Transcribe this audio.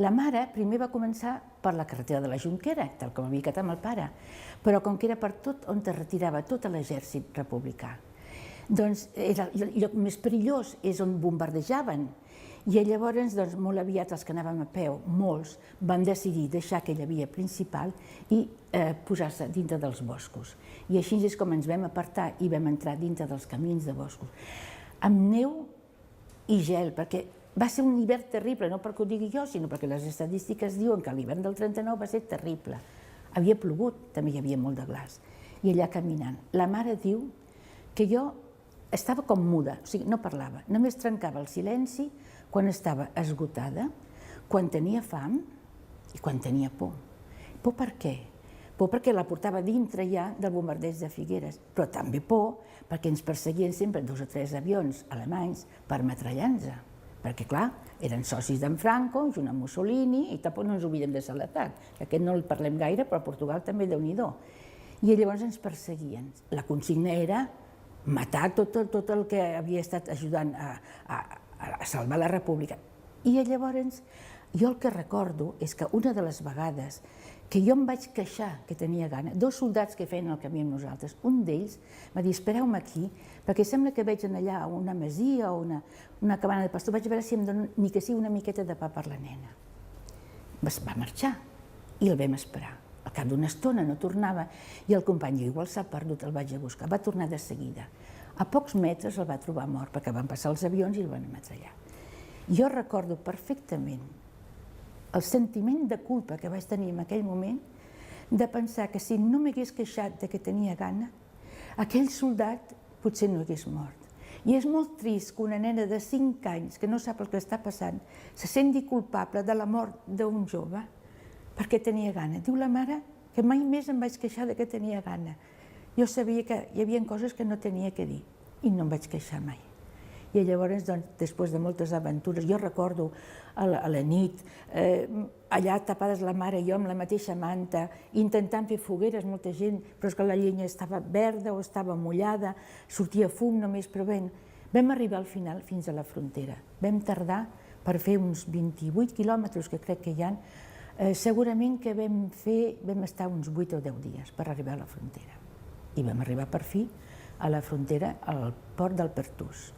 La mare primer va començar per la carretera de la Jonquera, tal com havia quedat amb el pare, però com que era per tot on es retirava tot l'exèrcit republicà. Doncs el lloc més perillós és on bombardejaven, i llavors molt aviat els que anàvem a peu, molts, van decidir deixar aquella via principal i posar-se dintre dels boscos. I així és com ens vam apartar i vam entrar dintre dels camins de boscos, amb neu i gel, perquè va ser un hivern terrible, no perquè ho digui jo, sinó perquè les estadístiques diuen que l'hivern del 39 va ser terrible. Havia plogut, també hi havia molt de glaç, i allà caminant. La mare diu que jo estava com muda, o sigui, no parlava, només trencava el silenci quan estava esgotada, quan tenia fam i quan tenia por. Por per què? Por perquè la portava dintre ja del bombardeig de Figueres, però també por perquè ens perseguien sempre 2 o 3 avions alemanys per metrallar-nos, perquè clar, eren socis d'en Franco, junt amb Mussolini, i tampoc no ens oblidem de Salazar, que aquest no el parlem gaire, però a Portugal també Déu-n'hi-do. I llavors ens perseguien. La consigna era matar tot el que havia estat ajudant a salvar la república. I llavors jo el que recordo és que una de les vegades que jo em vaig queixar que tenia gana, 2 soldats que feien el camí amb nosaltres, un d'ells va dir espereu-me aquí perquè sembla que veig allà una masia o una cabana de pastor, vaig veure si em donen ni que sigui una miqueta de pa per la nena. Va marxar i el vam esperar. Al cap d'una estona no tornava i el company diu, igual s'ha perdut, el vaig a buscar. Va tornar de seguida. A pocs metres el va trobar mort perquè van passar els avions i el van ametrallar. Jo recordo perfectament el sentiment de culpa que vaig tenir en aquell moment de pensar que si no m'hagués queixat de que tenia gana, aquell soldat potser no hagués mort. I és molt trist que una nena de 5 anys que no sap el que està passant se senti culpable de la mort d'un jove perquè tenia gana. Diu la mare que mai més em vaig queixar de que tenia gana. Jo sabia que hi havia coses que no tenia que dir i no em vaig queixar mai. I llavors, després de moltes aventures, jo recordo a la nit, allà tapades la mare i jo amb la mateixa manta, intentant fer fogueres, molta gent, però és que la llenya estava verda o estava mullada, sortia fum només, però bé, vam arribar al final fins a la frontera. Vam tardar per fer uns 28 quilòmetres, que crec que hi ha, segurament que vam estar uns 8 o 10 dies per arribar a la frontera. I vam arribar per fi a la frontera, al port del Pertús.